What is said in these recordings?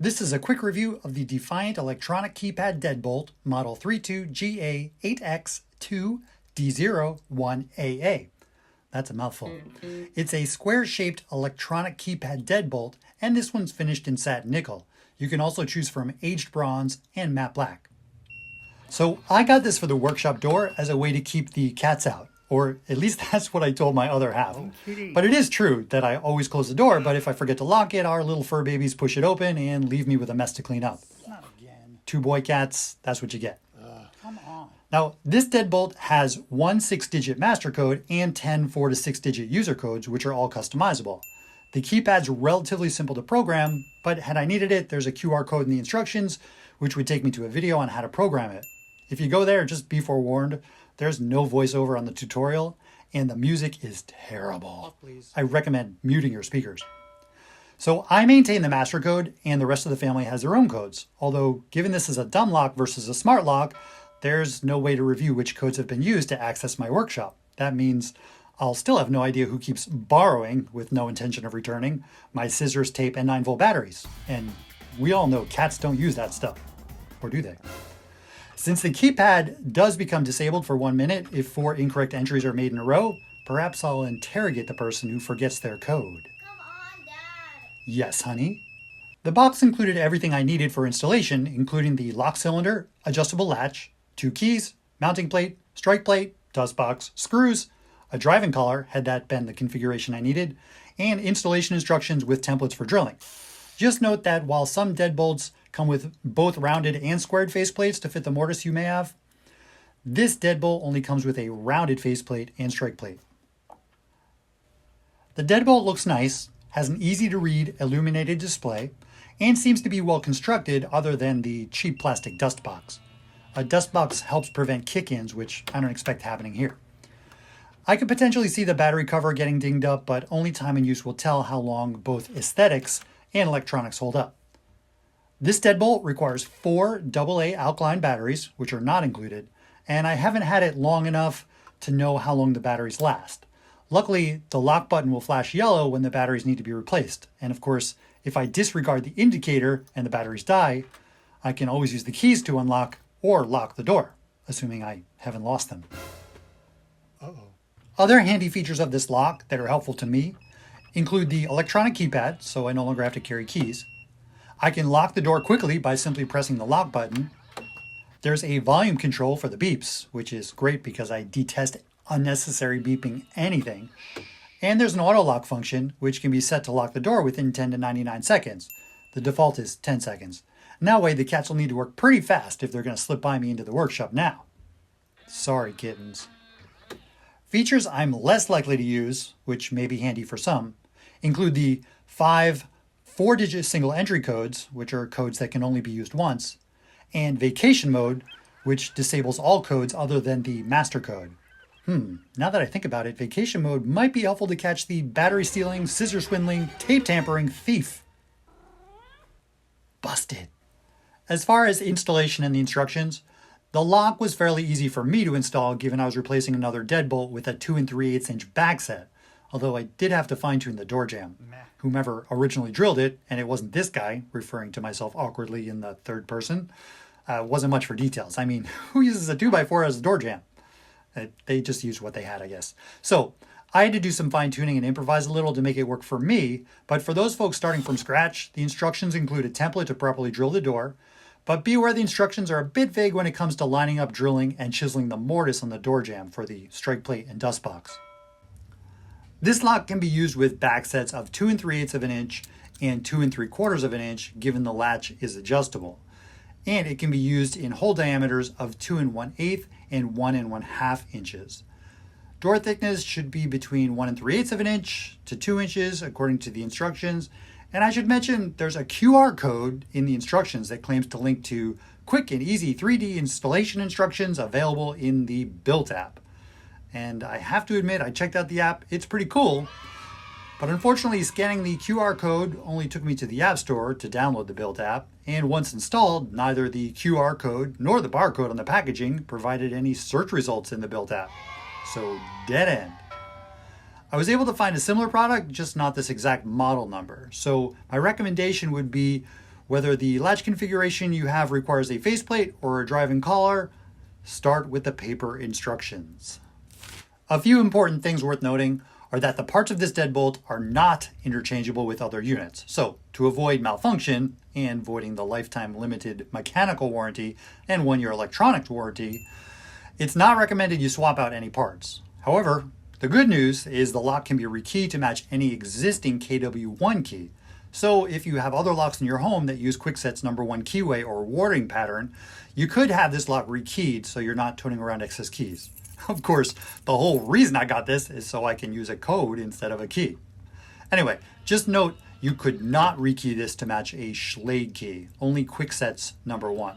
This is a quick review of the DEFIANT Electronic Keypad Deadbolt Model 32GA8X2D01AA. That's a mouthful. It's a square-shaped electronic keypad deadbolt, and this one's finished in satin nickel. You can also choose from aged bronze and matte black. So I got this for the workshop door as a way to keep the cats out. Or at least that's what I told my other half. But it is true that I always close the door, but if I forget to lock it, our little fur babies push it open and leave me with a mess to clean up. Not again. 2 boy cats, that's what you get. Come on. Now, this deadbolt has one 6-digit master code and 10 4 to 6-digit user codes, which are all customizable. The keypad's relatively simple to program, but had I needed it, there's a QR code in the instructions, which would take me to a video on how to program it. If you go there, just be forewarned, there's no voiceover on the tutorial, and the music is terrible. I recommend muting your speakers. So I maintain the master code, and the rest of the family has their own codes. Although, given this is a dumb lock versus a smart lock, there's no way to review which codes have been used to access my workshop. That means I'll still have no idea who keeps borrowing, with no intention of returning, my scissors, tape, and 9-volt batteries. And we all know cats don't use that stuff. Or do they? Since the keypad does become disabled for 1 minute if 4 incorrect entries are made in a row, perhaps I'll interrogate the person who forgets their code. Come on, Dad. Yes, honey? The box included everything I needed for installation, including the lock cylinder, adjustable latch, 2 keys, mounting plate, strike plate, dust box, screws, a driving collar, had that been the configuration I needed, and installation instructions with templates for drilling. Just note that while some deadbolts come with both rounded and squared faceplates to fit the mortise you may have, this deadbolt only comes with a rounded faceplate and strike plate. The deadbolt looks nice, has an easy-to-read illuminated display, and seems to be well constructed other than the cheap plastic dust box. A dust box helps prevent kick-ins, which I don't expect happening here. I could potentially see the battery cover getting dinged up, but only time and use will tell how long both aesthetics and electronics hold up. This deadbolt requires 4 AA alkaline batteries, which are not included, and I haven't had it long enough to know how long the batteries last. Luckily, the lock button will flash yellow when the batteries need to be replaced, and of course, if I disregard the indicator and the batteries die, I can always use the keys to unlock or lock the door, assuming I haven't lost them. Other handy features of this lock that are helpful to me include the electronic keypad, so I no longer have to carry keys. I can lock the door quickly by simply pressing the lock button. There's a volume control for the beeps, which is great because I detest unnecessary beeping anything. And there's an auto lock function, which can be set to lock the door within 10 to 99 seconds. The default is 10 seconds. And that way the cats will need to work pretty fast if they're going to slip by me into the workshop now. Sorry, kittens. Features I'm less likely to use, which may be handy for some, include the 5 4-digit single entry codes, which are codes that can only be used once, and vacation mode, which disables all codes other than the master code. Now that I think about it, vacation mode might be helpful to catch the battery stealing, scissor swindling, tape tampering thief. Busted. As far as installation and the instructions, the lock was fairly easy for me to install given I was replacing another deadbolt with a 2 3/8 inch back set, although I did have to fine tune the door jamb. Whomever originally drilled it, and it wasn't this guy, referring to myself awkwardly in the third person, wasn't much for details. I mean, who uses a 2x4 as a door jamb? They just used what they had, I guess. So I had to do some fine tuning and improvise a little to make it work for me, but for those folks starting from scratch, the instructions include a template to properly drill the door, but be aware the instructions are a bit vague when it comes to lining up drilling and chiseling the mortise on the door jamb for the strike plate and dust box. This lock can be used with back sets of 2 3/8 of an inch and 2 3/4 of an inch, given the latch is adjustable. And it can be used in hole diameters of 2 1/8 and 1 1/2 inches. Door thickness should be between 1 3/8 of an inch to 2 inches, according to the instructions. And I should mention there's a QR code in the instructions that claims to link to quick and easy 3D installation instructions available in the BILT app. And I have to admit, I checked out the app. It's pretty cool. But unfortunately, scanning the QR code only took me to the App Store to download the BILT app. And once installed, neither the QR code nor the barcode on the packaging provided any search results in the BILT app. So, dead end. I was able to find a similar product, just not this exact model number. So my recommendation would be Whether the latch configuration you have requires a faceplate or a drive-in collar, start with the paper instructions. A few important things worth noting are that the parts of this deadbolt are not interchangeable with other units. So, to avoid malfunction and voiding the lifetime limited mechanical warranty and 1-year electronics warranty, it's not recommended you swap out any parts. However, the good news is the lock can be rekeyed to match any existing KW1 key. So if you have other locks in your home that use Kwikset's #1 keyway or warding pattern, you could have this lock rekeyed so you're not toting around excess keys. Of course, the whole reason I got this is so I can use a code instead of a key. Anyway, just note you could not rekey this to match a Schlage key, only Kwikset's #1.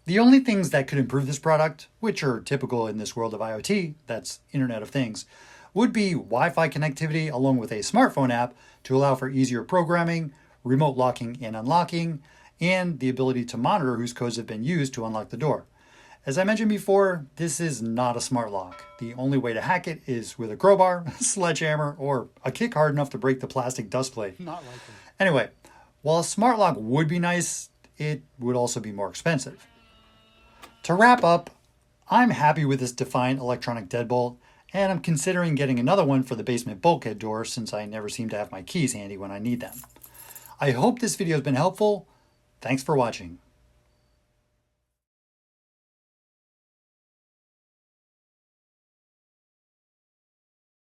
The only things that could improve this product, which are typical in this world of IoT, that's Internet of Things, would be Wi-Fi connectivity along with a smartphone app to allow for easier programming, remote locking and unlocking, and the ability to monitor whose codes have been used to unlock the door. As I mentioned before, this is not a smart lock. The only way to hack it is with a crowbar, a sledgehammer, or a kick hard enough to break the plastic dust plate. Not likely. Anyway, while a smart lock would be nice, it would also be more expensive. To wrap up, I'm happy with this DEFIANT Electronic Deadbolt, and I'm considering getting another one for the basement bulkhead door since I never seem to have my keys handy when I need them. I hope this video has been helpful. Thanks for watching.